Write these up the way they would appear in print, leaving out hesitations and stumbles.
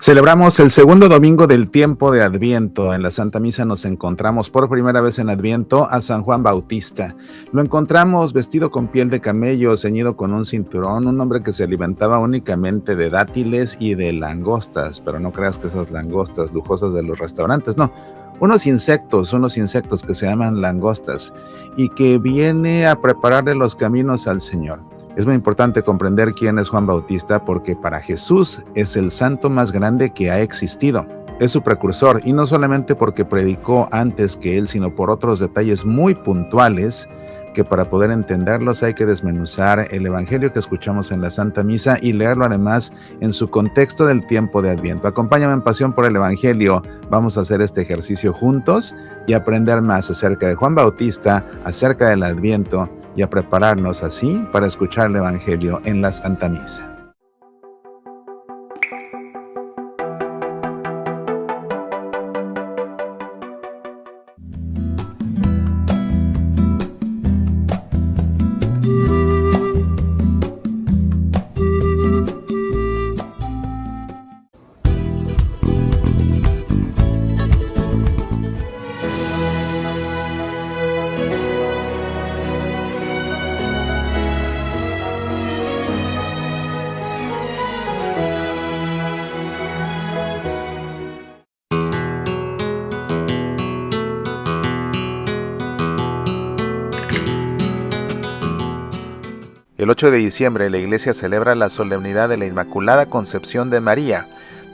Celebramos el segundo domingo del tiempo de Adviento. En la Santa Misa nos encontramos por primera vez en Adviento a San Juan Bautista. Lo encontramos vestido con piel de camello, ceñido con un cinturón, un hombre que se alimentaba únicamente de dátiles y de langostas, pero no creas que esas langostas lujosas de los restaurantes, no. Unos insectos que se llaman langostas y que viene a prepararle los caminos al Señor. Es muy importante comprender quién es Juan Bautista porque para Jesús es el santo más grande que ha existido. Es su precursor y no solamente porque predicó antes que él, sino por otros detalles muy puntuales que para poder entenderlos hay que desmenuzar el evangelio que escuchamos en la Santa Misa y leerlo además en su contexto del tiempo de Adviento. Acompáñame en pasión por el evangelio. Vamos a hacer este ejercicio juntos y aprender más acerca de Juan Bautista, acerca del Adviento y a prepararnos así para escuchar el evangelio en la Santa Misa. El 8 de diciembre la Iglesia celebra la solemnidad de la Inmaculada Concepción de María.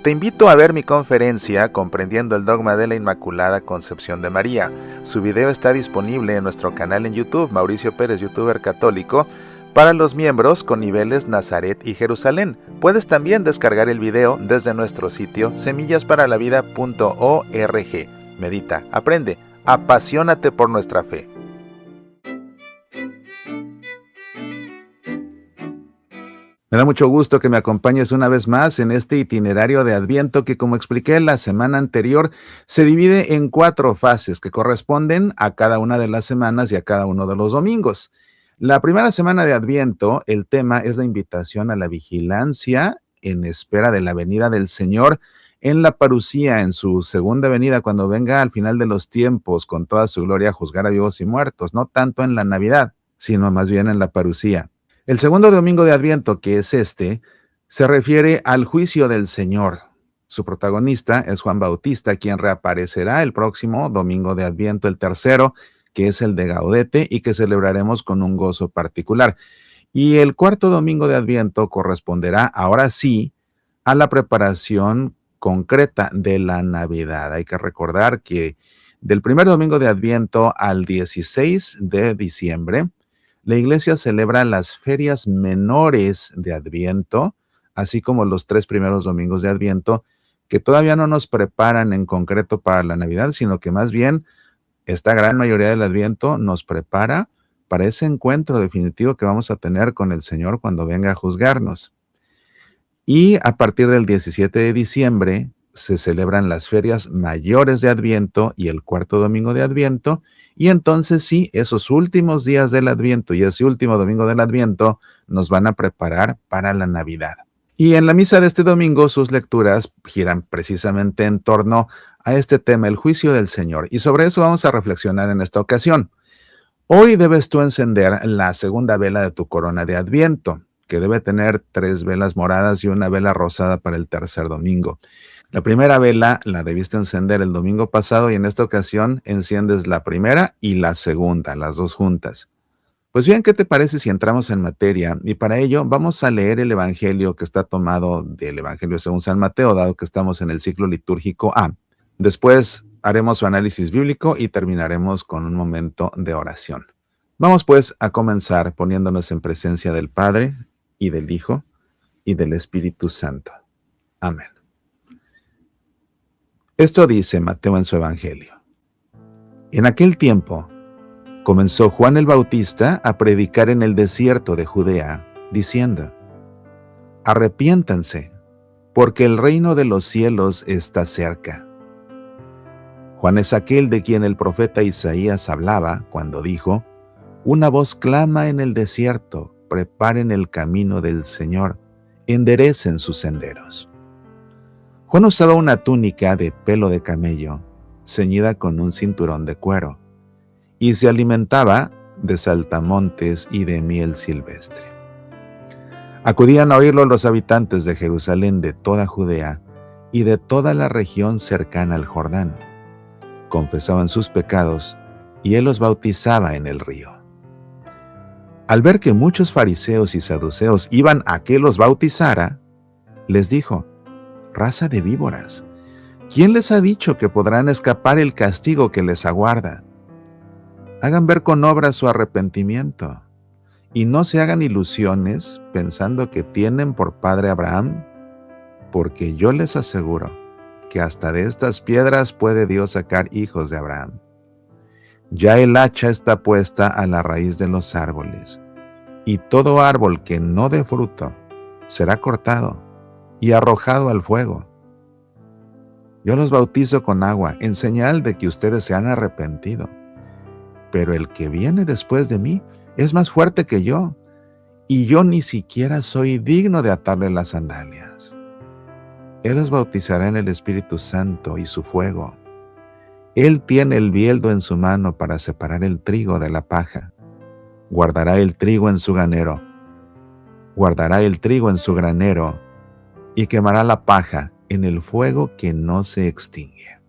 Te invito a ver mi conferencia Comprendiendo el Dogma de la Inmaculada Concepción de María. Su video está disponible en nuestro canal en YouTube, Mauricio Pérez, youtuber católico, para los miembros con niveles Nazaret y Jerusalén. Puedes también descargar el video desde nuestro sitio semillasparalavida.org. Medita, aprende, apasionate por nuestra fe. Me da mucho gusto que me acompañes una vez más en este itinerario de Adviento que, como expliqué la semana anterior, se divide en 4 fases que corresponden a cada una de las semanas y a cada uno de los domingos. La primera semana de Adviento, el tema es la invitación a la vigilancia en espera de la venida del Señor en la parucía, en su segunda venida, cuando venga al final de los tiempos con toda su gloria a juzgar a vivos y muertos, no tanto en la Navidad, sino más bien en la parucía. El segundo domingo de Adviento, que es este, se refiere al juicio del Señor. Su protagonista es Juan Bautista, quien reaparecerá el próximo domingo de Adviento, el tercero, que es el de Gaudete y que celebraremos con un gozo particular. Y el cuarto domingo de Adviento corresponderá, ahora sí, a la preparación concreta de la Navidad. Hay que recordar que del primer domingo de Adviento al 16 de diciembre, la Iglesia celebra las ferias menores de Adviento, así como los 3 primeros domingos de Adviento, que todavía no nos preparan en concreto para la Navidad, sino que más bien esta gran mayoría del Adviento nos prepara para ese encuentro definitivo que vamos a tener con el Señor cuando venga a juzgarnos. Y a partir del 17 de diciembre se celebran las ferias mayores de Adviento y el cuarto domingo de Adviento, y entonces sí, esos últimos días del Adviento y ese último domingo del Adviento nos van a preparar para la Navidad. Y en la misa de este domingo sus lecturas giran precisamente en torno a este tema, el juicio del Señor. Y sobre eso vamos a reflexionar en esta ocasión. Hoy debes tú encender la segunda vela de tu corona de Adviento, que debe tener 3 velas moradas y una vela rosada para el tercer domingo. La primera vela la debiste encender el domingo pasado y en esta ocasión enciendes la primera y la segunda, las 2 juntas. Pues bien, ¿qué te parece si entramos en materia? Y para ello vamos a leer el evangelio que está tomado del evangelio según San Mateo, dado que estamos en el ciclo litúrgico A. Después haremos su análisis bíblico y terminaremos con un momento de oración. Vamos pues a comenzar poniéndonos en presencia del Padre y del Hijo y del Espíritu Santo. Amén. Esto dice Mateo en su evangelio. En aquel tiempo comenzó Juan el Bautista a predicar en el desierto de Judea, diciendo: Arrepiéntanse, porque el reino de los cielos está cerca. Juan es aquel de quien el profeta Isaías hablaba cuando dijo: Una voz clama en el desierto, preparen el camino del Señor, enderecen sus senderos. Juan usaba una túnica de pelo de camello, ceñida con un cinturón de cuero, y se alimentaba de saltamontes y de miel silvestre. Acudían a oírlo los habitantes de Jerusalén, de toda Judea y de toda la región cercana al Jordán. Confesaban sus pecados y él los bautizaba en el río. Al ver que muchos fariseos y saduceos iban a que los bautizara, les dijo: raza de víboras, ¿quién les ha dicho que podrán escapar el castigo que les aguarda? Hagan ver con obras su arrepentimiento, y no se hagan ilusiones pensando que tienen por padre a Abraham, porque yo les aseguro que hasta de estas piedras puede Dios sacar hijos de Abraham. Ya el hacha está puesta a la raíz de los árboles, y todo árbol que no dé fruto será cortado y arrojado al fuego. Yo los bautizo con agua, en señal de que ustedes se han arrepentido. Pero el que viene después de mí es más fuerte que yo, y yo ni siquiera soy digno de atarle las sandalias. Él los bautizará en el Espíritu Santo y su fuego. Él tiene el bieldo en su mano para separar el trigo de la paja. Guardará el trigo en su granero, y quemará la paja en el fuego que no se extingue.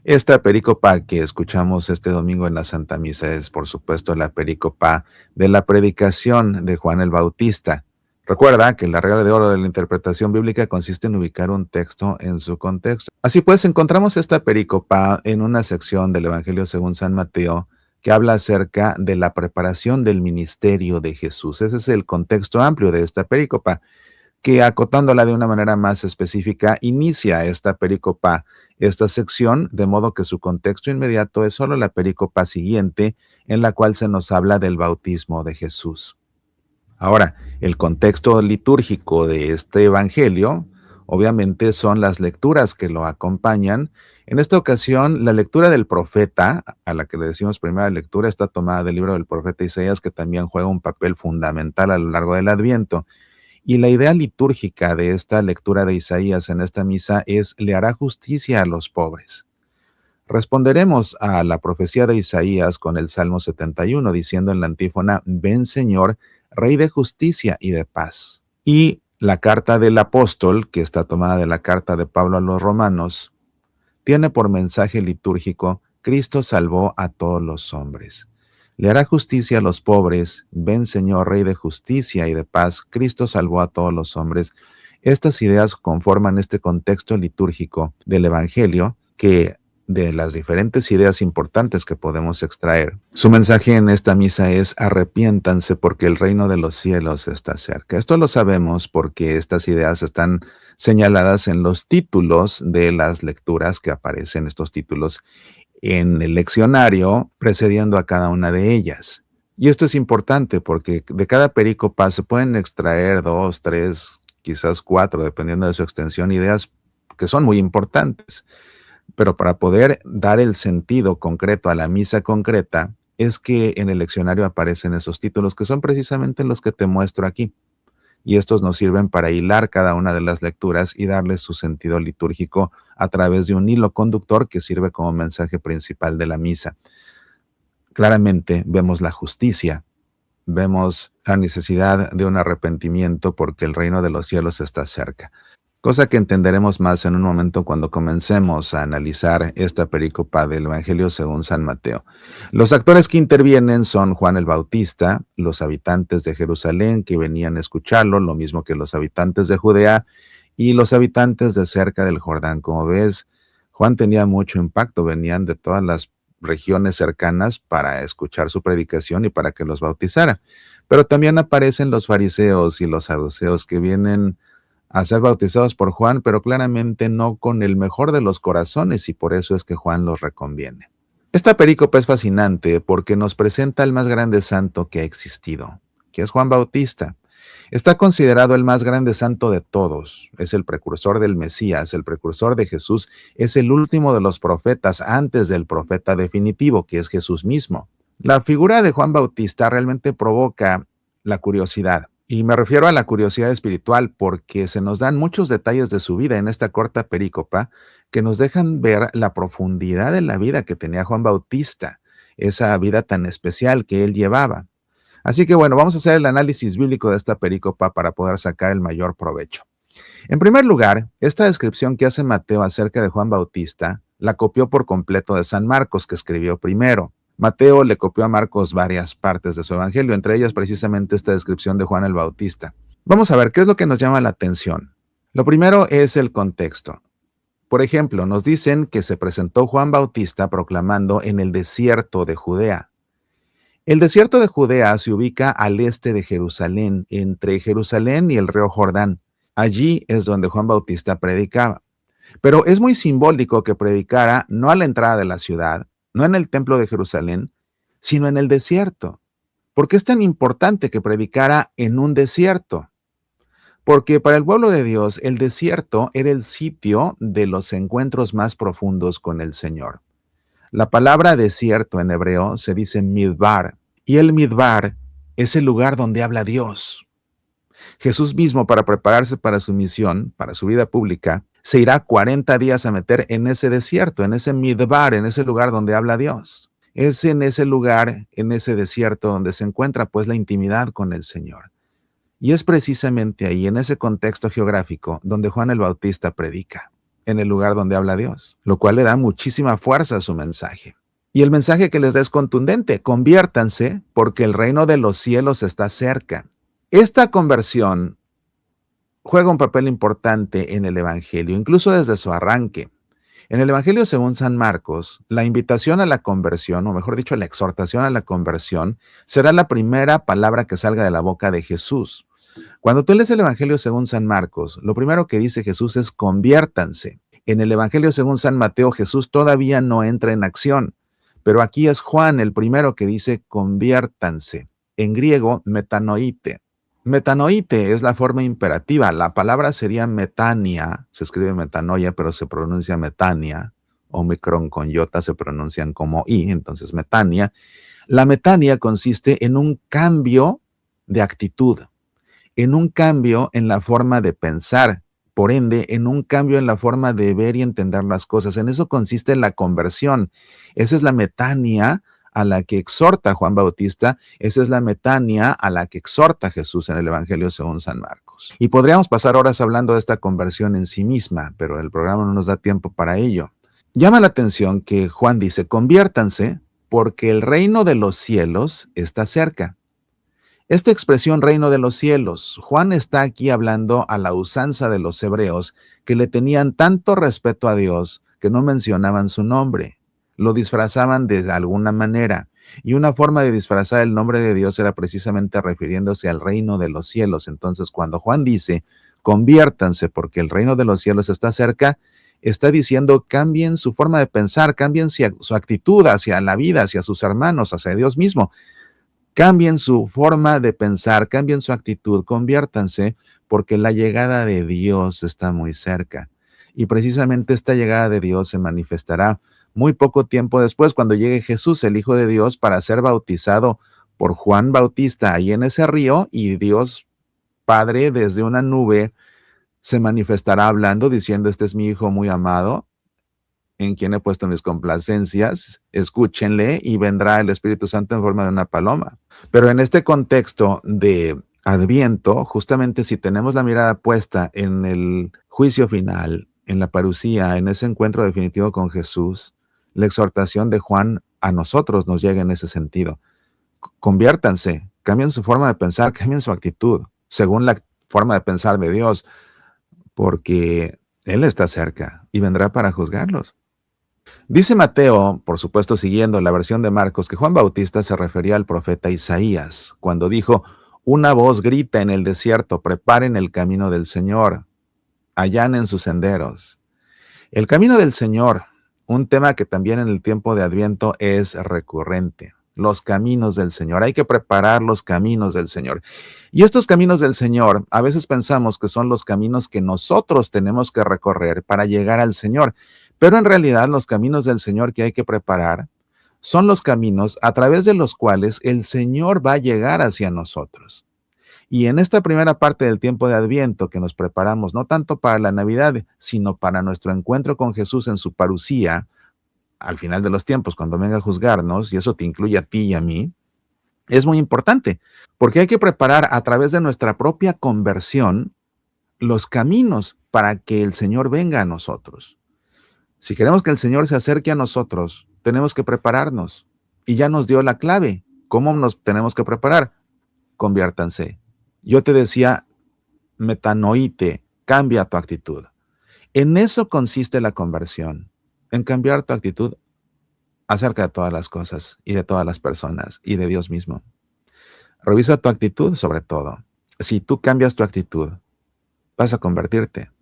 Esta perícopa que escuchamos este domingo en la Santa Misa es, por supuesto, la perícopa de la predicación de Juan el Bautista. Recuerda que la regla de oro de la interpretación bíblica consiste en ubicar un texto en su contexto. Así pues, encontramos esta perícopa en una sección del Evangelio según San Mateo que habla acerca de la preparación del ministerio de Jesús. Ese es el contexto amplio de esta perícopa, que acotándola de una manera más específica, inicia esta perícopa, esta sección, de modo que su contexto inmediato es solo la perícopa siguiente, en la cual se nos habla del bautismo de Jesús. Ahora, el contexto litúrgico de este evangelio, obviamente, son las lecturas que lo acompañan. En esta ocasión, la lectura del profeta, a la que le decimos primera lectura, está tomada del libro del profeta Isaías, que también juega un papel fundamental a lo largo del Adviento. Y la idea litúrgica de esta lectura de Isaías en esta misa es: le hará justicia a los pobres. Responderemos a la profecía de Isaías con el Salmo 71, diciendo en la antífona: ven Señor, Rey de justicia y de paz. Y la carta del apóstol, que está tomada de la carta de Pablo a los romanos, tiene por mensaje litúrgico: Cristo salvó a todos los hombres. Le hará justicia a los pobres, ven Señor, Rey de justicia y de paz, Cristo salvó a todos los hombres. Estas ideas conforman este contexto litúrgico del Evangelio, que de las diferentes ideas importantes que podemos extraer, su mensaje en esta misa es: arrepiéntanse porque el reino de los cielos está cerca. Esto lo sabemos porque estas ideas están señaladas en los títulos de las lecturas, que aparecen estos títulos en el leccionario precediendo a cada una de ellas. Y esto es importante porque de cada perícopa se pueden extraer 2, 3, quizás 4, dependiendo de su extensión, ideas que son muy importantes. Pero para poder dar el sentido concreto a la misa concreta, es que en el leccionario aparecen esos títulos, que son precisamente los que te muestro aquí. Y estos nos sirven para hilar cada una de las lecturas y darles su sentido litúrgico a través de un hilo conductor que sirve como mensaje principal de la misa. Claramente vemos la justicia, vemos la necesidad de un arrepentimiento porque el reino de los cielos está cerca. Cosa que entenderemos más en un momento cuando comencemos a analizar esta perícopa del Evangelio según San Mateo. Los actores que intervienen son Juan el Bautista, los habitantes de Jerusalén que venían a escucharlo, lo mismo que los habitantes de Judea y los habitantes de cerca del Jordán. Como ves, Juan tenía mucho impacto, venían de todas las regiones cercanas para escuchar su predicación y para que los bautizara. Pero también aparecen los fariseos y los saduceos que vienen a ser bautizados por Juan, pero claramente no con el mejor de los corazones, y por eso es que Juan los reconviene. Esta perícopa es fascinante porque nos presenta al más grande santo que ha existido, que es Juan Bautista. Está considerado el más grande santo de todos. Es el precursor del Mesías, el precursor de Jesús, es el último de los profetas antes del profeta definitivo, que es Jesús mismo. La figura de Juan Bautista realmente provoca la curiosidad. Y me refiero a la curiosidad espiritual porque se nos dan muchos detalles de su vida en esta corta perícopa que nos dejan ver la profundidad de la vida que tenía Juan Bautista, esa vida tan especial que él llevaba. Así que bueno, vamos a hacer el análisis bíblico de esta perícopa para poder sacar el mayor provecho. En primer lugar, esta descripción que hace Mateo acerca de Juan Bautista la copió por completo de San Marcos, que escribió primero. Mateo le copió a Marcos varias partes de su evangelio, entre ellas precisamente esta descripción de Juan el Bautista. Vamos a ver qué es lo que nos llama la atención. Lo primero es el contexto. Por ejemplo, nos dicen que se presentó Juan Bautista proclamando en el desierto de Judea. El desierto de Judea se ubica al este de Jerusalén, entre Jerusalén y el río Jordán. Allí es donde Juan Bautista predicaba. Pero es muy simbólico que predicara no a la entrada de la ciudad, no en el templo de Jerusalén, sino en el desierto. ¿Por qué es tan importante que predicara en un desierto? Porque para el pueblo de Dios el desierto era el sitio de los encuentros más profundos con el Señor. La palabra desierto en hebreo se dice midbar, y el midbar es el lugar donde habla Dios. Jesús mismo, para prepararse para su misión, para su vida pública, se irá 40 días a meter en ese desierto, en ese midbar, en ese lugar donde habla Dios. Es en ese lugar, en ese desierto, donde se encuentra pues la intimidad con el Señor. Y es precisamente ahí, en ese contexto geográfico, donde Juan el Bautista predica, en el lugar donde habla Dios, lo cual le da muchísima fuerza a su mensaje. Y el mensaje que les da es contundente: conviértanse porque el reino de los cielos está cerca. Esta conversión juega un papel importante en el Evangelio, incluso desde su arranque. En el Evangelio según San Marcos, la invitación a la conversión, o mejor dicho, la exhortación a la conversión, será la primera palabra que salga de la boca de Jesús. Cuando tú lees el Evangelio según San Marcos, lo primero que dice Jesús es conviértanse. En el Evangelio según San Mateo, Jesús todavía no entra en acción, pero aquí es Juan el primero que dice conviértanse. En griego, metanoite. Metanoite es la forma imperativa. La palabra sería metania, se escribe metanoia, pero se pronuncia metania. Omicron con iota se pronuncian como i, entonces metania. La metania consiste en un cambio de actitud, en un cambio en la forma de pensar, por ende, en un cambio en la forma de ver y entender las cosas. En eso consiste la conversión. Esa es la metania a la que exhorta Juan Bautista, esa es la metania a la que exhorta Jesús en el Evangelio según San Marcos. Y podríamos pasar horas hablando de esta conversión en sí misma, pero el programa no nos da tiempo para ello. Llama la atención que Juan dice, conviértanse porque el reino de los cielos está cerca. Esta expresión reino de los cielos, Juan está aquí hablando a la usanza de los hebreos que le tenían tanto respeto a Dios que no mencionaban su nombre, lo disfrazaban de alguna manera. Y una forma de disfrazar el nombre de Dios era precisamente refiriéndose al reino de los cielos. Entonces, cuando Juan dice, conviértanse porque el reino de los cielos está cerca, está diciendo, cambien su forma de pensar, cambien su actitud hacia la vida, hacia sus hermanos, hacia Dios mismo. Cambien su forma de pensar, cambien su actitud, conviértanse, porque la llegada de Dios está muy cerca. Y precisamente esta llegada de Dios se manifestará muy poco tiempo después, cuando llegue Jesús, el Hijo de Dios, para ser bautizado por Juan Bautista ahí en ese río, y Dios Padre desde una nube se manifestará hablando, diciendo, este es mi Hijo muy amado, en quien he puesto mis complacencias, escúchenle, y vendrá el Espíritu Santo en forma de una paloma. Pero en este contexto de Adviento, justamente si tenemos la mirada puesta en el juicio final, en la parusía, en ese encuentro definitivo con Jesús, la exhortación de Juan a nosotros nos llega en ese sentido. Conviértanse, cambien su forma de pensar, cambien su actitud, según la forma de pensar de Dios, porque Él está cerca y vendrá para juzgarlos. Dice Mateo, por supuesto siguiendo la versión de Marcos, que Juan Bautista se refería al profeta Isaías, cuando dijo, una voz grita en el desierto, preparen el camino del Señor, allanen sus senderos. El camino del Señor, un tema que también en el tiempo de Adviento es recurrente. Los caminos del Señor, hay que preparar los caminos del Señor. Y estos caminos del Señor, a veces pensamos que son los caminos que nosotros tenemos que recorrer para llegar al Señor. Pero en realidad los caminos del Señor que hay que preparar son los caminos a través de los cuales el Señor va a llegar hacia nosotros. Y en esta primera parte del tiempo de Adviento que nos preparamos no tanto para la Navidad, sino para nuestro encuentro con Jesús en su parusía, al final de los tiempos, cuando venga a juzgarnos, y eso te incluye a ti y a mí, es muy importante, porque hay que preparar a través de nuestra propia conversión los caminos para que el Señor venga a nosotros. Si queremos que el Señor se acerque a nosotros, tenemos que prepararnos. Y ya nos dio la clave. ¿Cómo nos tenemos que preparar? Conviértanse. Yo te decía, metanoite, cambia tu actitud. En eso consiste la conversión, en cambiar tu actitud acerca de todas las cosas y de todas las personas y de Dios mismo. Revisa tu actitud sobre todo. Si tú cambias tu actitud, vas a convertirte.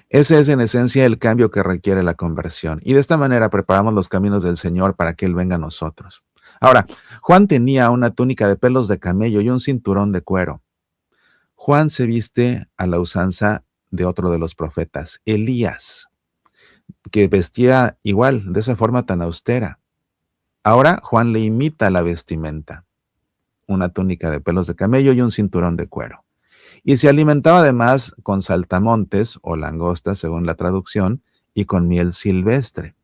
Ese es en esencia el cambio que requiere la conversión. Y de esta manera preparamos los caminos del Señor para que Él venga a nosotros. Ahora, Juan tenía una túnica de pelos de camello y un cinturón de cuero. Juan se viste a la usanza de otro de los profetas, Elías, que vestía igual, de esa forma tan austera. Ahora Juan le imita la vestimenta, una túnica de pelos de camello y un cinturón de cuero. Y se alimentaba además con saltamontes o langostas, según la traducción, y con miel silvestre.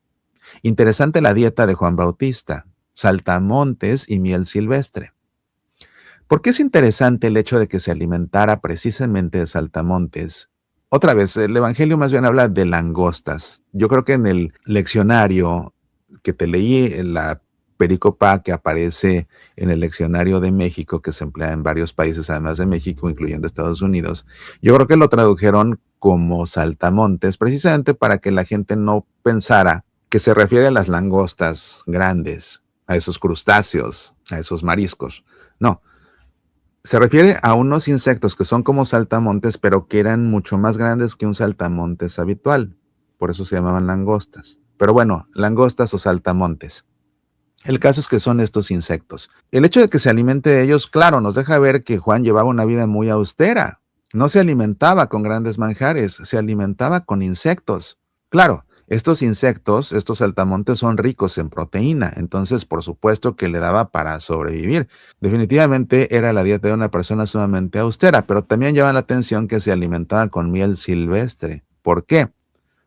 Interesante la dieta de Juan Bautista, saltamontes y miel silvestre. ¿Por qué es interesante el hecho de que se alimentara precisamente de saltamontes? Otra vez, el Evangelio más bien habla de langostas. Yo creo que en el leccionario que te leí, en la pericopa que aparece en el leccionario de México, que se emplea en varios países, además de México, incluyendo Estados Unidos, yo creo que lo tradujeron como saltamontes, precisamente para que la gente no pensara que se refiere a las langostas grandes, a esos crustáceos, a esos mariscos. No, se refiere a unos insectos que son como saltamontes, pero que eran mucho más grandes que un saltamontes habitual. Por eso se llamaban langostas. Pero bueno, langostas o saltamontes. El caso es que son estos insectos. El hecho de que se alimente de ellos, claro, nos deja ver que Juan llevaba una vida muy austera. No se alimentaba con grandes manjares, se alimentaba con insectos. Claro, estos insectos, estos saltamontes son ricos en proteína, entonces por supuesto que le daba para sobrevivir. Definitivamente era la dieta de una persona sumamente austera, pero también llama la atención que se alimentaba con miel silvestre. ¿Por qué?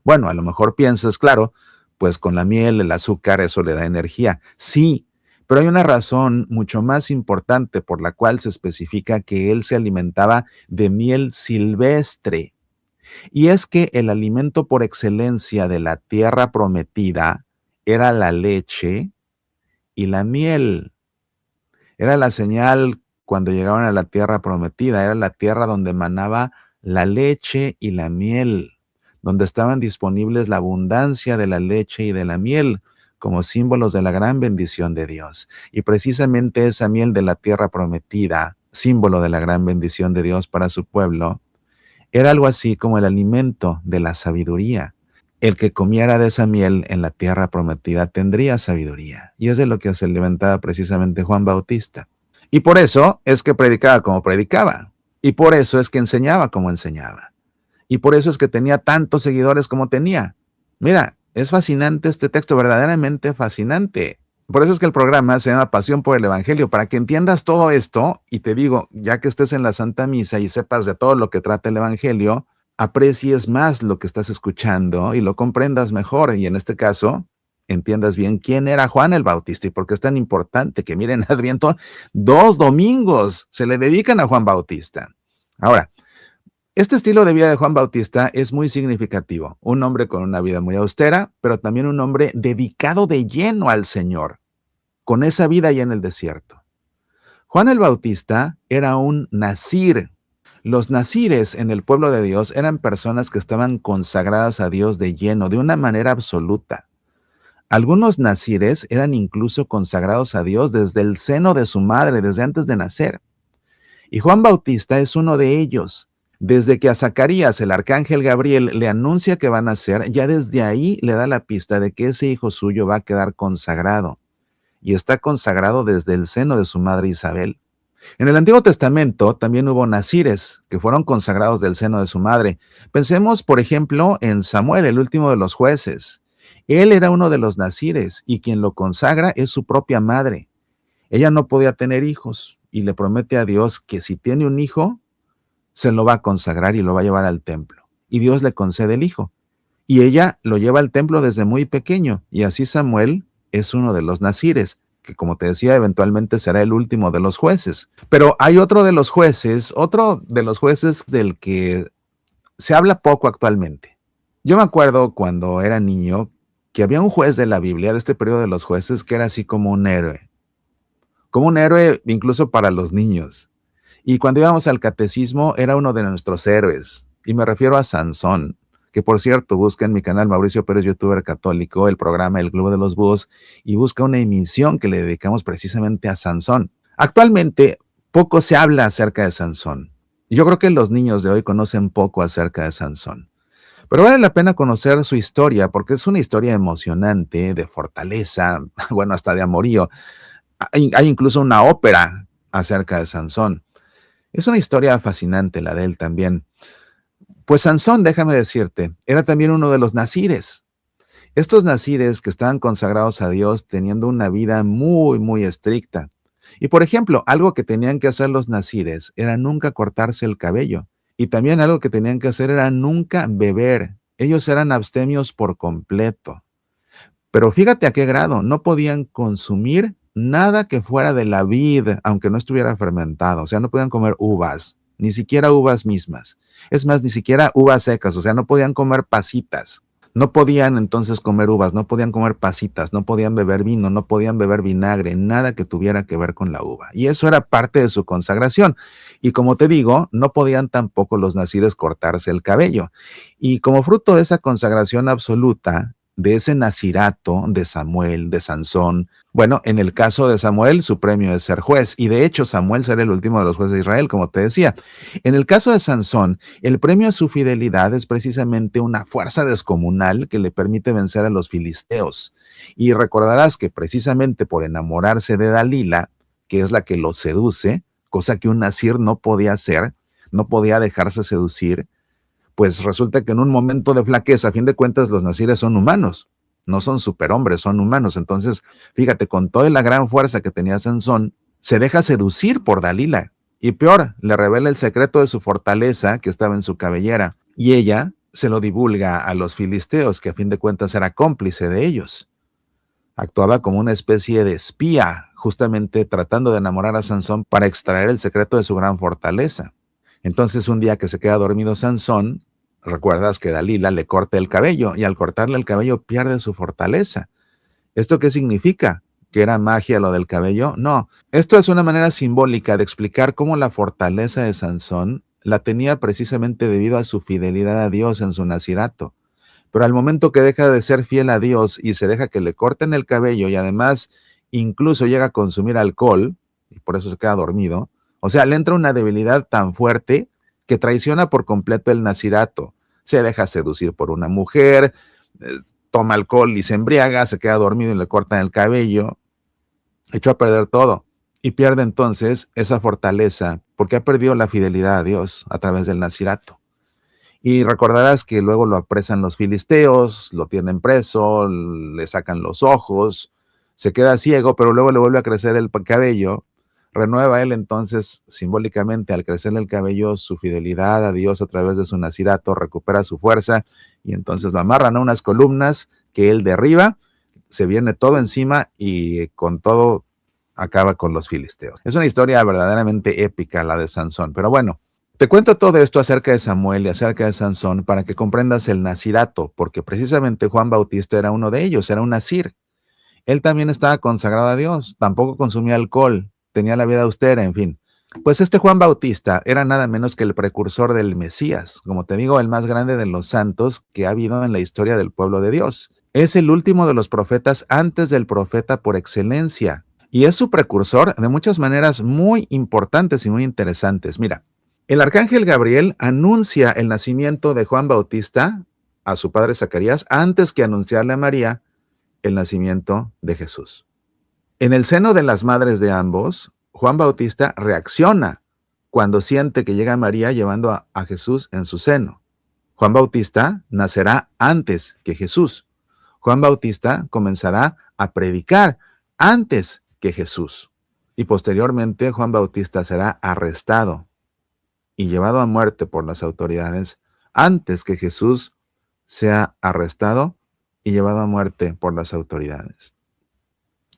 Bueno, a lo mejor piensas, claro, pues con la miel, el azúcar, eso le da energía. Sí, pero hay una razón mucho más importante por la cual se especifica que él se alimentaba de miel silvestre. Y es que el alimento por excelencia de la tierra prometida era la leche y la miel. Era la señal cuando llegaban a la tierra prometida, era la tierra donde manaba la leche y la miel, donde estaban disponibles la abundancia de la leche y de la miel como símbolos de la gran bendición de Dios. Y precisamente esa miel de la tierra prometida, símbolo de la gran bendición de Dios para su pueblo, era algo así como el alimento de la sabiduría. El que comiera de esa miel en la tierra prometida tendría sabiduría. Y es de lo que se alimentaba precisamente Juan Bautista. Y por eso es que predicaba como predicaba. Y por eso es que enseñaba como enseñaba. Y por eso es que tenía tantos seguidores como tenía. Mira, es fascinante este texto, verdaderamente fascinante. Por eso es que el programa se llama Pasión por el Evangelio, para que entiendas todo esto, y te digo, ya que estés en la Santa Misa y sepas de todo lo que trata el Evangelio, aprecies más lo que estás escuchando y lo comprendas mejor, y en este caso, entiendas bien quién era Juan el Bautista y por qué es tan importante que miren Adviento, 2 domingos se le dedican a Juan Bautista. Ahora, este estilo de vida de Juan Bautista es muy significativo. Un hombre con una vida muy austera, pero también un hombre dedicado de lleno al Señor, con esa vida allá en el desierto. Juan el Bautista era un nazir. Los nazires en el pueblo de Dios eran personas que estaban consagradas a Dios de lleno, de una manera absoluta. Algunos nazires eran incluso consagrados a Dios desde el seno de su madre, desde antes de nacer. Y Juan Bautista es uno de ellos. Desde que a Zacarías, el arcángel Gabriel, le anuncia que va a nacer, ya desde ahí le da la pista de que ese hijo suyo va a quedar consagrado. Y está consagrado desde el seno de su madre Isabel. En el Antiguo Testamento también hubo nazires que fueron consagrados del seno de su madre. Pensemos, por ejemplo, en Samuel, el último de los jueces. Él era uno de los nazires y quien lo consagra es su propia madre. Ella no podía tener hijos y le promete a Dios que si tiene un hijo, se lo va a consagrar y lo va a llevar al templo. Y Dios le concede el hijo. Y ella lo lleva al templo desde muy pequeño. Y así Samuel es uno de los nazires, que como te decía, eventualmente será el último de los jueces. Pero hay otro de los jueces del que se habla poco actualmente. Yo me acuerdo cuando era niño que había un juez de la Biblia, de este periodo de los jueces, que era así como un héroe incluso para los niños. Y cuando íbamos al catecismo era uno de nuestros héroes, y me refiero a Sansón, que por cierto, busca en mi canal Mauricio Pérez, youtuber católico, el programa El Club de los Búhos, y busca una emisión que le dedicamos precisamente a Sansón. Actualmente, poco se habla acerca de Sansón. Yo creo que los niños de hoy conocen poco acerca de Sansón. Pero vale la pena conocer su historia, porque es una historia emocionante, de fortaleza, bueno, hasta de amorío. Hay incluso una ópera acerca de Sansón. Es una historia fascinante la de él también. Pues Sansón, déjame decirte, era también uno de los nazires. Estos nazires que estaban consagrados a Dios teniendo una vida muy, muy estricta. Y por ejemplo, algo que tenían que hacer los nazires era nunca cortarse el cabello. Y también algo que tenían que hacer era nunca beber. Ellos eran abstemios por completo. Pero fíjate a qué grado, no podían consumir nada que fuera de la vid, aunque no estuviera fermentado. O sea, no podían comer uvas, ni siquiera uvas mismas. Es más, ni siquiera uvas secas, o sea, no podían comer pasitas. No podían entonces comer uvas, no podían comer pasitas, no podían beber vino, no podían beber vinagre, nada que tuviera que ver con la uva. Y eso era parte de su consagración. Y como te digo, no podían tampoco los nazires cortarse el cabello. Y como fruto de esa consagración absoluta, de ese nacirato de Samuel, de Sansón. Bueno, en el caso de Samuel, su premio es ser juez, y de hecho Samuel será el último de los jueces de Israel, como te decía. En el caso de Sansón, el premio a su fidelidad es precisamente una fuerza descomunal que le permite vencer a los filisteos. Y recordarás que precisamente por enamorarse de Dalila, que es la que lo seduce, cosa que un nazir no podía hacer, no podía dejarse seducir, pues resulta que en un momento de flaqueza, a fin de cuentas, los nazires son humanos, no son superhombres, son humanos. Entonces, fíjate, con toda la gran fuerza que tenía Sansón, se deja seducir por Dalila. Y peor, le revela el secreto de su fortaleza que estaba en su cabellera. Y ella se lo divulga a los filisteos, que a fin de cuentas era cómplice de ellos. Actuaba como una especie de espía, justamente tratando de enamorar a Sansón para extraer el secreto de su gran fortaleza. Entonces un día que se queda dormido Sansón, recuerdas que Dalila le corta el cabello y al cortarle el cabello pierde su fortaleza. ¿Esto qué significa? ¿Que era magia lo del cabello? No, esto es una manera simbólica de explicar cómo la fortaleza de Sansón la tenía precisamente debido a su fidelidad a Dios en su nacirato. Pero al momento que deja de ser fiel a Dios y se deja que le corten el cabello y además incluso llega a consumir alcohol, y por eso se queda dormido, o sea, le entra una debilidad tan fuerte que traiciona por completo el nacirato. Se deja seducir por una mujer, toma alcohol y se embriaga, se queda dormido y le cortan el cabello, echó a perder todo. Y pierde entonces esa fortaleza porque ha perdido la fidelidad a Dios a través del nacirato. Y recordarás que luego lo apresan los filisteos, lo tienen preso, le sacan los ojos, se queda ciego, pero luego le vuelve a crecer el cabello. Renueva él entonces simbólicamente al crecerle el cabello su fidelidad a Dios a través de su nacirato, recupera su fuerza y entonces lo amarran a unas columnas que él derriba, se viene todo encima y con todo acaba con los filisteos. Es una historia verdaderamente épica la de Sansón, pero bueno, te cuento todo esto acerca de Samuel y acerca de Sansón para que comprendas el nacirato, porque precisamente Juan Bautista era uno de ellos, era un nazir. Él también estaba consagrado a Dios, tampoco consumía alcohol, tenía la vida austera, en fin. Pues este Juan Bautista era nada menos que el precursor del Mesías, como te digo, el más grande de los santos que ha habido en la historia del pueblo de Dios. Es el último de los profetas antes del profeta por excelencia, y es su precursor de muchas maneras muy importantes y muy interesantes. Mira, el arcángel Gabriel anuncia el nacimiento de Juan Bautista a su padre Zacarías antes que anunciarle a María el nacimiento de Jesús. En el seno de las madres de ambos, Juan Bautista reacciona cuando siente que llega María llevando a Jesús en su seno. Juan Bautista nacerá antes que Jesús. Juan Bautista comenzará a predicar antes que Jesús. Y posteriormente Juan Bautista será arrestado y llevado a muerte por las autoridades antes que Jesús sea arrestado y llevado a muerte por las autoridades.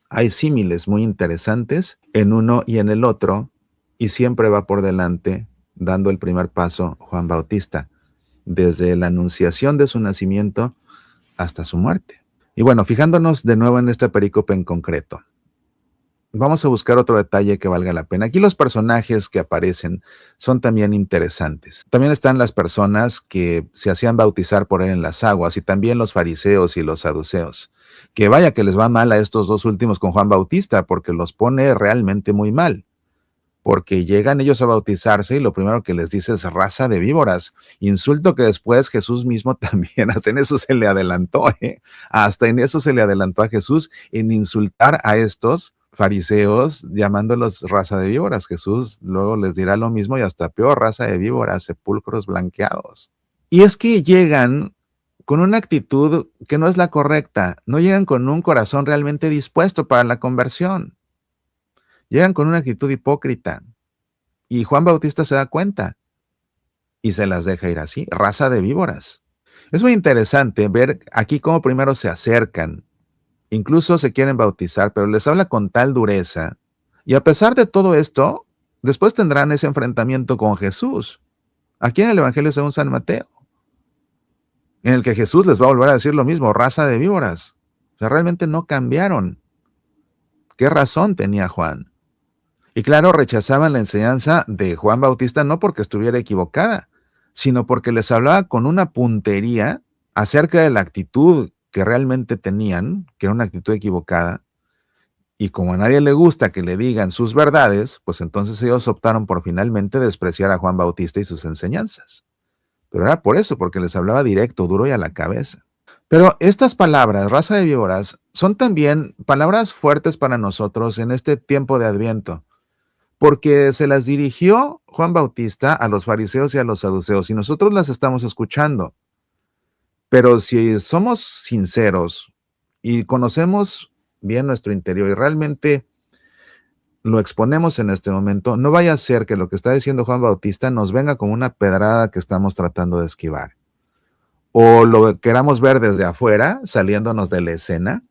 Hay símiles muy interesantes en uno y en el otro, y siempre va por delante, dando el primer paso, Juan Bautista, desde la anunciación de su nacimiento hasta su muerte. Y bueno, fijándonos de nuevo en esta perícope en concreto, vamos a buscar otro detalle que valga la pena. Aquí los personajes que aparecen son también interesantes. También están las personas que se hacían bautizar por él en las aguas, y también los fariseos y los saduceos. Que vaya que les va mal a estos dos últimos con Juan Bautista, porque los pone realmente muy mal. Porque llegan ellos a bautizarse y lo primero que les dice es raza de víboras. Insulto que después Jesús mismo también, hasta en eso se le adelantó, ¿eh? Hasta en eso se le adelantó a Jesús, en insultar a estos fariseos llamándolos raza de víboras. Jesús luego les dirá lo mismo y hasta peor, raza de víboras, sepulcros blanqueados. Y es que llegan con una actitud que no es la correcta, no llegan con un corazón realmente dispuesto para la conversión. Llegan con una actitud hipócrita. Y Juan Bautista se da cuenta y se las deja ir así, raza de víboras. Es muy interesante ver aquí cómo primero se acercan, incluso se quieren bautizar, pero les habla con tal dureza. Y a pesar de todo esto, después tendrán ese enfrentamiento con Jesús, aquí en el Evangelio según San Mateo, en el que Jesús les va a volver a decir lo mismo, raza de víboras. O sea, realmente no cambiaron. ¿Qué razón tenía Juan? Y claro, rechazaban la enseñanza de Juan Bautista no porque estuviera equivocada, sino porque les hablaba con una puntería acerca de la actitud que realmente tenían, que era una actitud equivocada, y como a nadie le gusta que le digan sus verdades, pues entonces ellos optaron por finalmente despreciar a Juan Bautista y sus enseñanzas. Pero era por eso, porque les hablaba directo, duro y a la cabeza. Pero estas palabras, raza de víboras, son también palabras fuertes para nosotros en este tiempo de Adviento, porque se las dirigió Juan Bautista a los fariseos y a los saduceos, y nosotros las estamos escuchando. Pero si somos sinceros y conocemos bien nuestro interior y realmente lo exponemos en este momento, no vaya a ser que lo que está diciendo Juan Bautista nos venga como una pedrada que estamos tratando de esquivar. O lo queramos ver desde afuera, saliéndonos de la escena,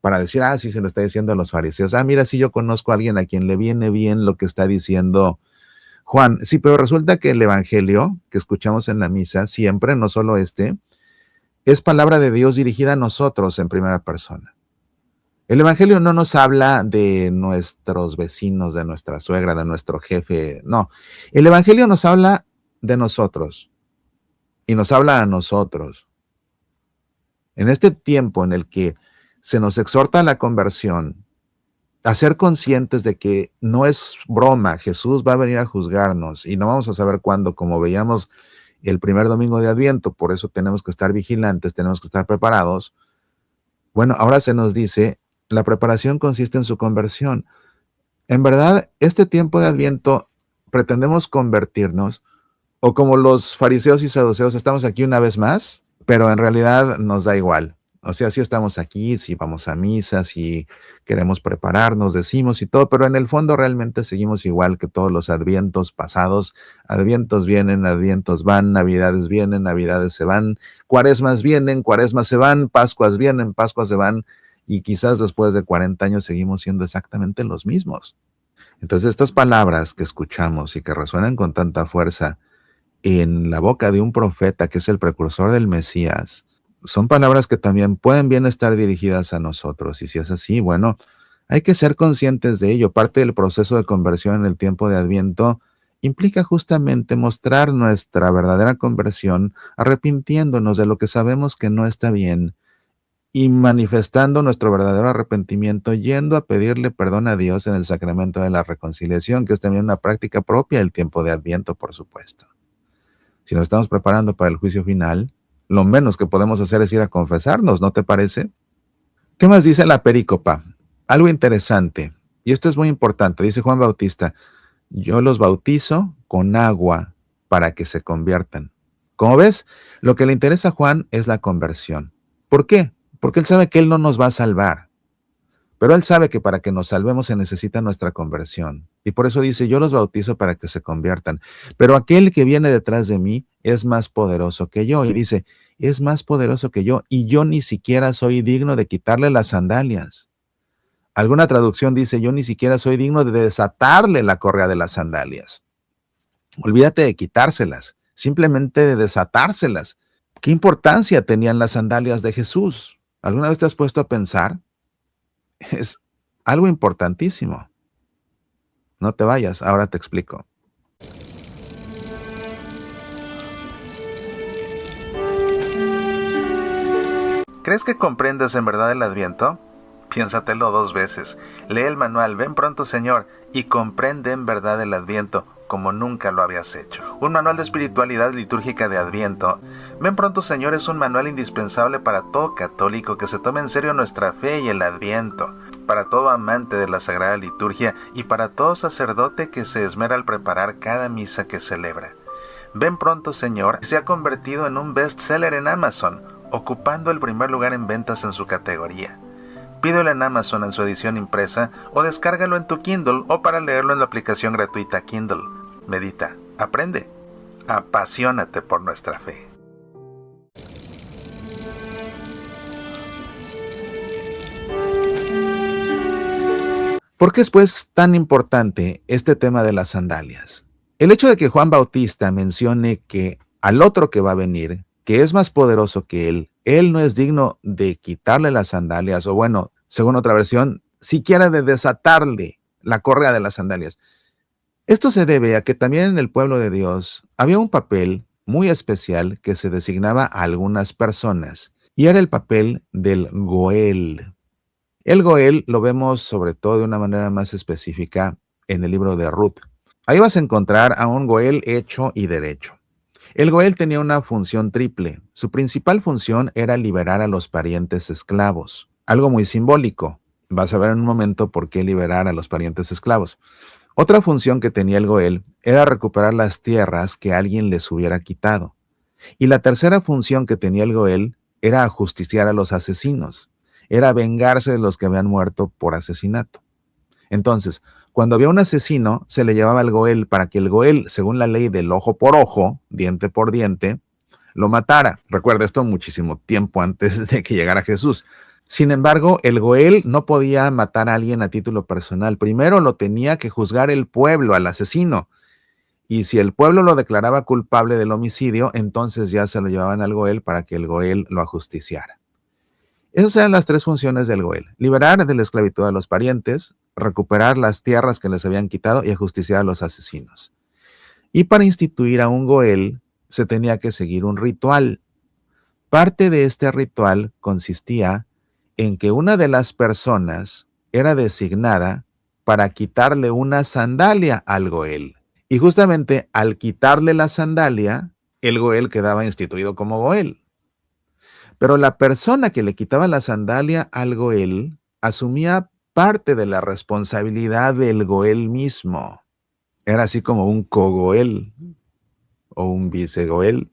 para decir, ah, sí, se lo está diciendo a los fariseos. Ah, mira, sí, yo conozco a alguien a quien le viene bien lo que está diciendo Juan. Sí, pero resulta que el evangelio que escuchamos en la misa, siempre, no solo este, es palabra de Dios dirigida a nosotros en primera persona. El evangelio no nos habla de nuestros vecinos, de nuestra suegra, de nuestro jefe, no. El evangelio nos habla de nosotros y nos habla a nosotros. En este tiempo en el que se nos exhorta a la conversión, a ser conscientes de que no es broma, Jesús va a venir a juzgarnos y no vamos a saber cuándo, como veíamos el primer domingo de Adviento, por eso tenemos que estar vigilantes, tenemos que estar preparados. Bueno, ahora se nos dice, la preparación consiste en su conversión. En verdad, este tiempo de Adviento pretendemos convertirnos, o como los fariseos y saduceos, estamos aquí una vez más, pero en realidad nos da igual. O sea, sí estamos aquí, sí vamos a misa, sí queremos prepararnos, decimos y todo, pero en el fondo realmente seguimos igual que todos los advientos pasados. Advientos vienen, advientos van, navidades vienen, navidades se van, cuaresmas vienen, cuaresmas se van, pascuas vienen, pascuas se van, y quizás después de 40 años seguimos siendo exactamente los mismos. Entonces, estas palabras que escuchamos y que resuenan con tanta fuerza en la boca de un profeta que es el precursor del Mesías, son palabras que también pueden bien estar dirigidas a nosotros. Y si es así, bueno, hay que ser conscientes de ello. Parte del proceso de conversión en el tiempo de Adviento implica justamente mostrar nuestra verdadera conversión, arrepintiéndonos de lo que sabemos que no está bien y manifestando nuestro verdadero arrepentimiento, yendo a pedirle perdón a Dios en el sacramento de la reconciliación, que es también una práctica propia del tiempo de Adviento, por supuesto. Si nos estamos preparando para el juicio final, lo menos que podemos hacer es ir a confesarnos, ¿no te parece? ¿Qué más dice la perícopa? Algo interesante, y esto es muy importante, dice Juan Bautista, yo los bautizo con agua para que se conviertan. Como ves, lo que le interesa a Juan es la conversión. ¿Por qué? Porque él sabe que él no nos va a salvar. Pero Él sabe que para que nos salvemos se necesita nuestra conversión. Y por eso dice, yo los bautizo para que se conviertan. Pero aquel que viene detrás de mí es más poderoso que yo. Y dice, es más poderoso que yo y yo ni siquiera soy digno de quitarle las sandalias. Alguna traducción dice, yo ni siquiera soy digno de desatarle la correa de las sandalias. Olvídate de quitárselas, simplemente de desatárselas. ¿Qué importancia tenían las sandalias de Jesús? ¿Alguna vez te has puesto a pensar? Es algo importantísimo. No te vayas, ahora te explico. ¿Crees que comprendes en verdad el Adviento? Piénsatelo 2 veces. Lee el manual Ven pronto, Señor, y comprende en verdad el Adviento como nunca lo habías hecho. Un manual de espiritualidad litúrgica de Adviento. Ven pronto, Señor es un manual indispensable para todo católico que se tome en serio nuestra fe y el Adviento, para todo amante de la Sagrada Liturgia y para todo sacerdote que se esmera al preparar cada misa que celebra. Ven pronto, Señor se ha convertido en un bestseller en Amazon, ocupando el primer lugar en ventas en su categoría. Pídelo en Amazon en su edición impresa o descárgalo en tu Kindle o para leerlo en la aplicación gratuita Kindle. Medita, aprende, apasionate por nuestra fe. ¿Por qué es pues tan importante este tema de las sandalias? El hecho de que Juan Bautista mencione que al otro que va a venir, que es más poderoso que él no es digno de quitarle las sandalias, o bueno, según otra versión, siquiera de desatarle la correa de las sandalias. Esto se debe a que también en el pueblo de Dios había un papel muy especial que se designaba a algunas personas, y era el papel del Goel. El Goel lo vemos sobre todo de una manera más específica en el libro de Ruth. Ahí vas a encontrar a un Goel hecho y derecho. El Goel tenía una función triple. Su principal función era liberar a los parientes esclavos. Algo muy simbólico. Vas a ver en un momento por qué liberar a los parientes esclavos. Otra función que tenía el Goel era recuperar las tierras que alguien les hubiera quitado. Y la tercera función que tenía el Goel era ajusticiar a los asesinos. Era vengarse de los que habían muerto por asesinato. Entonces, cuando había un asesino, se le llevaba al Goel para que el Goel, según la ley del ojo por ojo, diente por diente, lo matara. Recuerda esto muchísimo tiempo antes de que llegara Jesús. Sin embargo, el Goel no podía matar a alguien a título personal. Primero lo tenía que juzgar el pueblo al asesino. Y si el pueblo lo declaraba culpable del homicidio, entonces ya se lo llevaban al Goel para que el Goel lo ajusticiara. Esas eran las 3 funciones del Goel: liberar de la esclavitud a los parientes, recuperar las tierras que les habían quitado y ajusticiar a los asesinos. Y para instituir a un Goel se tenía que seguir un ritual. Parte de este ritual consistía en que una de las personas era designada para quitarle una sandalia al Goel. Y justamente al quitarle la sandalia, el Goel quedaba instituido como Goel. Pero la persona que le quitaba la sandalia al Goel asumía parte de la responsabilidad del Goel mismo. Era así como un cogoel o un vicegoel.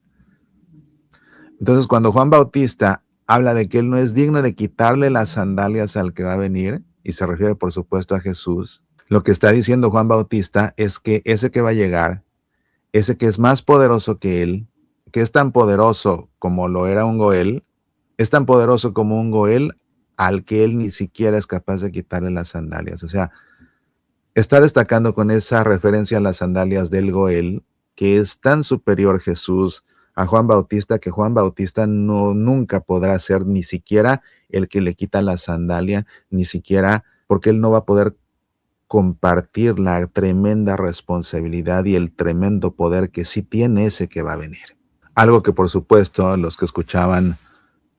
Entonces, cuando Juan Bautista habla de que él no es digno de quitarle las sandalias al que va a venir, y se refiere por supuesto a Jesús, lo que está diciendo Juan Bautista es que ese que va a llegar, ese que es más poderoso que él, que es tan poderoso como lo era un Goel, es tan poderoso como un Goel al que él ni siquiera es capaz de quitarle las sandalias. O sea, está destacando con esa referencia a las sandalias del Goel que es tan superior Jesús a Juan Bautista que Juan Bautista nunca podrá ser ni siquiera el que le quita la sandalia, ni siquiera porque él no va a poder compartir la tremenda responsabilidad y el tremendo poder que sí tiene ese que va a venir. Algo que por supuesto los que escuchaban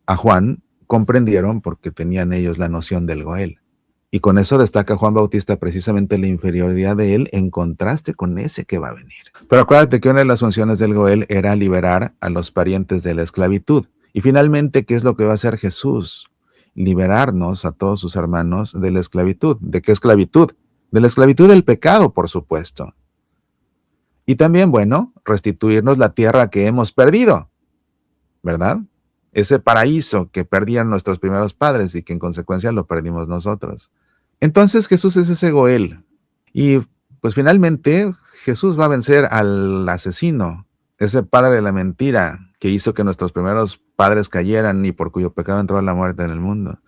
a Juan comprendieron porque tenían ellos la noción del Goel. Y con eso destaca Juan Bautista precisamente la inferioridad de él en contraste con ese que va a venir. Pero acuérdate que una de las funciones del Goel era liberar a los parientes de la esclavitud. Y finalmente, ¿qué es lo que va a hacer Jesús? Liberarnos a todos sus hermanos de la esclavitud. ¿De qué esclavitud? De la esclavitud del pecado, por supuesto. Y también, bueno, restituirnos la tierra que hemos perdido, ¿verdad? ese paraíso que perdían nuestros primeros padres y que en consecuencia lo perdimos nosotros. Entonces Jesús es ese Goel. Y pues finalmente Jesús va a vencer al asesino, ese padre de la mentira que hizo que nuestros primeros padres cayeran y por cuyo pecado entró la muerte en el mundo.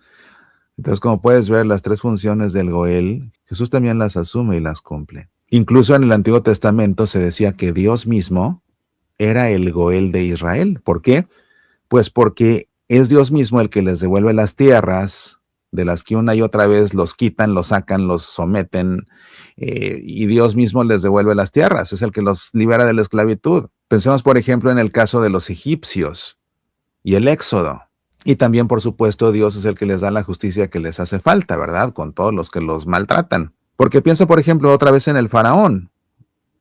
Entonces, como puedes ver, las tres funciones del Goel, Jesús también las asume y las cumple. Incluso en el Antiguo Testamento se decía que Dios mismo era el Goel de Israel. ¿Por qué? Pues porque es Dios mismo el que les devuelve las tierras de las que una y otra vez los quitan, los sacan, los someten, y Dios mismo les devuelve las tierras, es el que los libera de la esclavitud. Pensemos, por ejemplo, en el caso de los egipcios y el éxodo. Y también, por supuesto, Dios es el que les da la justicia que les hace falta, ¿verdad? Con todos los que los maltratan. Porque piensa, por ejemplo, otra vez en el faraón,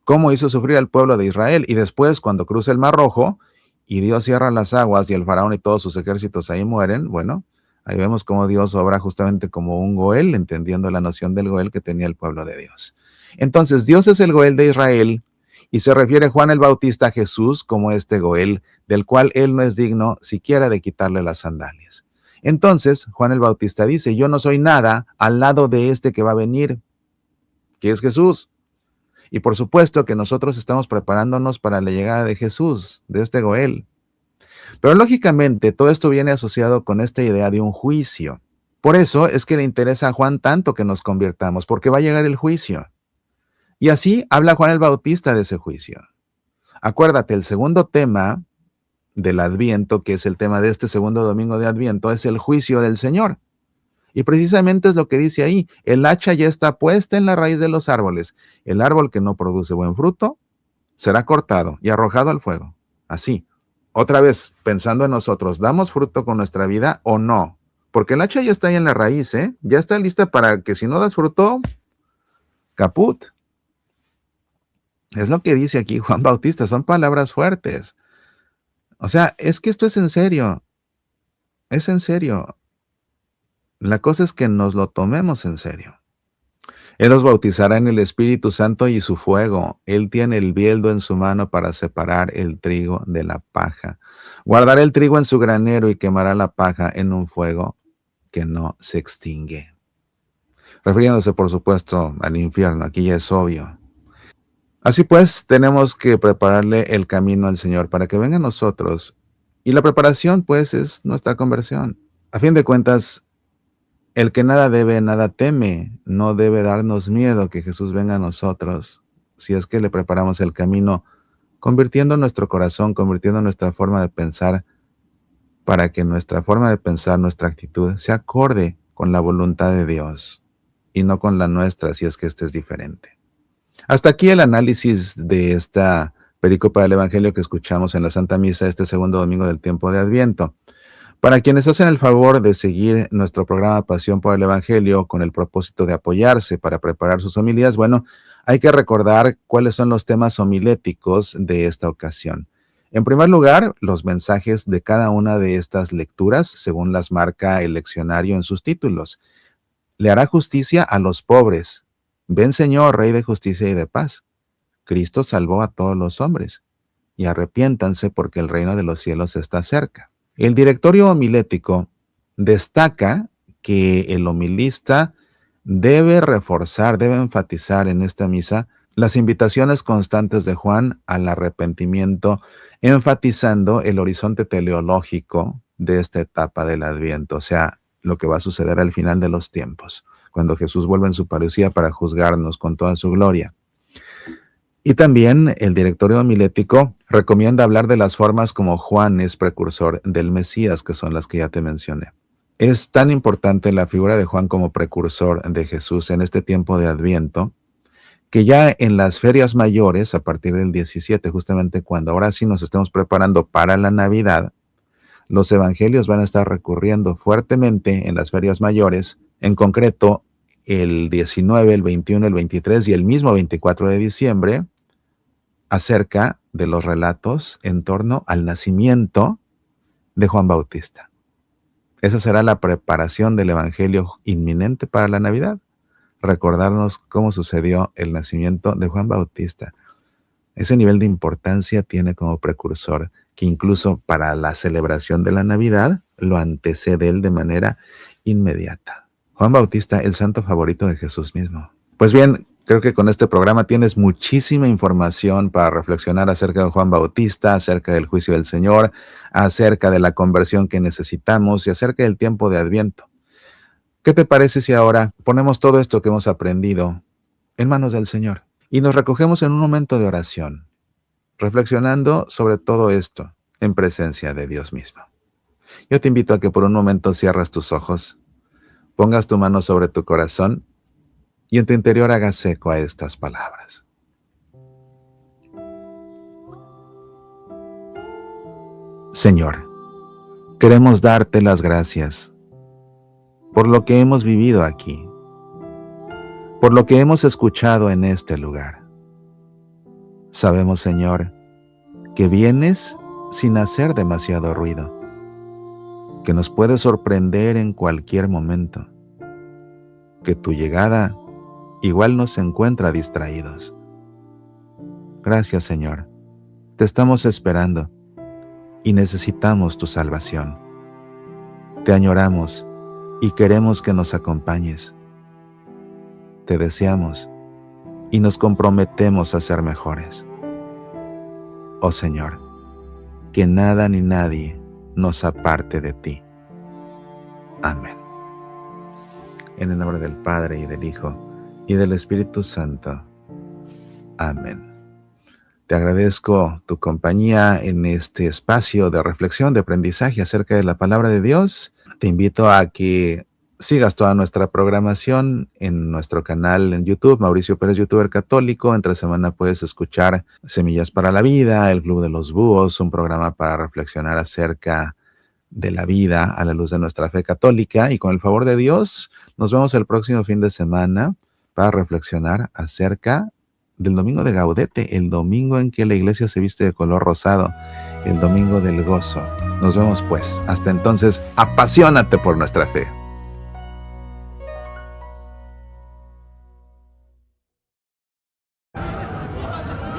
cómo hizo sufrir al pueblo de Israel, y después cuando cruza el Mar Rojo y Dios cierra las aguas y el faraón y todos sus ejércitos ahí mueren, bueno, ahí vemos cómo Dios obra justamente como un Goel, entendiendo la noción del Goel que tenía el pueblo de Dios. Entonces, Dios es el Goel de Israel, y se refiere Juan el Bautista a Jesús como este Goel, del cual él no es digno siquiera de quitarle las sandalias. Entonces, Juan el Bautista dice, yo no soy nada al lado de este que va a venir, que es Jesús. Y por supuesto que nosotros estamos preparándonos para la llegada de Jesús, de este Goel. Pero lógicamente todo esto viene asociado con esta idea de un juicio. Por eso es que le interesa a Juan tanto que nos convirtamos, porque va a llegar el juicio. Y así habla Juan el Bautista de ese juicio. Acuérdate, el segundo tema del Adviento, que es el tema de este segundo domingo de Adviento, es el juicio del Señor. Y precisamente es lo que dice ahí, el hacha ya está puesta en la raíz de los árboles. El árbol que no produce buen fruto será cortado y arrojado al fuego. Así. Otra vez, pensando en nosotros, ¿damos fruto con nuestra vida o no? Porque el hacha ya está ahí en la raíz, ¿eh? Ya está lista para que si no das fruto, caput. Es lo que dice aquí Juan Bautista, son palabras fuertes. O sea, es que esto es en serio. Es en serio. La cosa es que nos lo tomemos en serio. Él os bautizará en el Espíritu Santo y su fuego. Él tiene el bieldo en su mano para separar el trigo de la paja. Guardará el trigo en su granero y quemará la paja en un fuego que no se extingue. Refiriéndose, por supuesto, al infierno. Aquí ya es obvio. Así pues, tenemos que prepararle el camino al Señor para que venga a nosotros. Y la preparación, pues, es nuestra conversión. A fin de cuentas, el que nada debe, nada teme. No debe darnos miedo que Jesús venga a nosotros, si es que le preparamos el camino, convirtiendo nuestro corazón, convirtiendo nuestra forma de pensar, para que nuestra forma de pensar, nuestra actitud, se acorde con la voluntad de Dios, y no con la nuestra, si es que este es diferente. Hasta aquí el análisis de esta perícopa del Evangelio que escuchamos en la Santa Misa este segundo domingo del tiempo de Adviento. Para quienes hacen el favor de seguir nuestro programa Pasión por el Evangelio con el propósito de apoyarse para preparar sus homilías, bueno, hay que recordar cuáles son los temas homiléticos de esta ocasión. En primer lugar, los mensajes de cada una de estas lecturas, según las marca el leccionario en sus títulos. Le hará justicia a los pobres. Ven, Señor, Rey de justicia y de paz. Cristo salvó a todos los hombres. Y arrepiéntanse porque el reino de los cielos está cerca. El directorio homilético destaca que el homilista debe reforzar, debe enfatizar en esta misa las invitaciones constantes de Juan al arrepentimiento, enfatizando el horizonte teleológico de esta etapa del Adviento, o sea, lo que va a suceder al final de los tiempos, cuando Jesús vuelve en su parucía para juzgarnos con toda su gloria. Y también el directorio homilético recomienda hablar de las formas como Juan es precursor del Mesías, que son las que ya te mencioné. Es tan importante la figura de Juan como precursor de Jesús en este tiempo de Adviento, que ya en las ferias mayores, a partir del 17, justamente cuando ahora sí nos estemos preparando para la Navidad, los evangelios van a estar recurriendo fuertemente en las ferias mayores, en concreto el 19, el 21, el 23 y el mismo 24 de diciembre, acerca de los relatos en torno al nacimiento de Juan Bautista. Esa será la preparación del Evangelio inminente para la Navidad. Recordarnos cómo sucedió el nacimiento de Juan Bautista. Ese nivel de importancia tiene como precursor que incluso para la celebración de la Navidad lo antecede él de manera inmediata. Juan Bautista, el santo favorito de Jesús mismo. Pues bien, creo que con este programa tienes muchísima información para reflexionar acerca de Juan Bautista, acerca del juicio del Señor, acerca de la conversión que necesitamos y acerca del tiempo de Adviento. ¿Qué te parece si ahora ponemos todo esto que hemos aprendido en manos del Señor y nos recogemos en un momento de oración, reflexionando sobre todo esto en presencia de Dios mismo? Yo te invito a que por un momento cierres tus ojos, pongas tu mano sobre tu corazón y en tu interior hagas eco a estas palabras. Señor, queremos darte las gracias por lo que hemos vivido aquí, por lo que hemos escuchado en este lugar. Sabemos, Señor, que vienes sin hacer demasiado ruido, que nos puedes sorprender en cualquier momento, que tu llegada igual nos encuentra distraídos. Gracias, Señor. Te estamos esperando y necesitamos tu salvación. Te añoramos y queremos que nos acompañes. Te deseamos y nos comprometemos a ser mejores. Oh Señor, que nada ni nadie nos aparte de ti. Amén. En el nombre del Padre y del Hijo y del Espíritu Santo. Amén. Te agradezco tu compañía en este espacio de reflexión, de aprendizaje acerca de la palabra de Dios. Te invito a que sigas toda nuestra programación en nuestro canal en YouTube, Mauricio Pérez, youtuber católico. Entre semana puedes escuchar Semillas para la Vida, El Club de los Búhos, un programa para reflexionar acerca de la vida a la luz de nuestra fe católica. Y con el favor de Dios, nos vemos el próximo fin de semana para reflexionar acerca del domingo de Gaudete, el domingo en que la iglesia se viste de color rosado, el domingo del gozo. Nos vemos pues. Hasta entonces, apasionate por nuestra fe.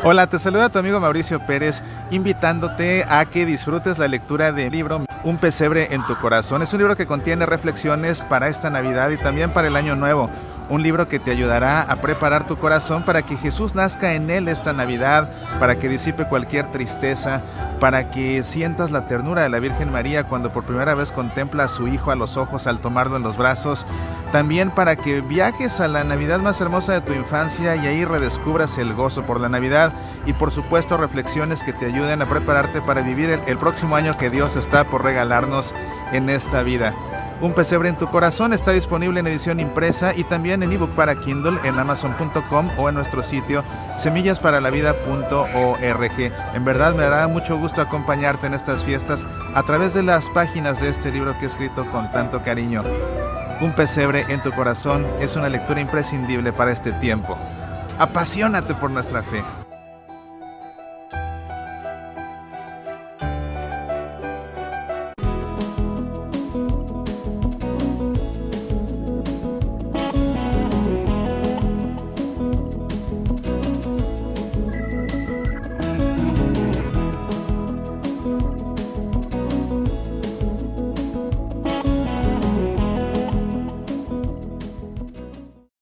Hola, te saluda tu amigo Mauricio Pérez, invitándote a que disfrutes la lectura del libro Un pesebre en tu corazón. Es un libro que contiene reflexiones para esta Navidad y también para el Año Nuevo. Un libro que te ayudará a preparar tu corazón para que Jesús nazca en él esta Navidad, para que disipe cualquier tristeza, para que sientas la ternura de la Virgen María cuando por primera vez contempla a su Hijo a los ojos al tomarlo en los brazos. También para que viajes a la Navidad más hermosa de tu infancia y ahí redescubras el gozo por la Navidad. Y por supuesto reflexiones que te ayuden a prepararte para vivir el próximo año que Dios está por regalarnos en esta vida. Un pesebre en tu corazón está disponible en edición impresa y también en ebook para Kindle en amazon.com o en nuestro sitio semillasparalavida.org. En verdad me dará mucho gusto acompañarte en estas fiestas a través de las páginas de este libro que he escrito con tanto cariño. Un pesebre en tu corazón es una lectura imprescindible para este tiempo. Apasionate por nuestra fe.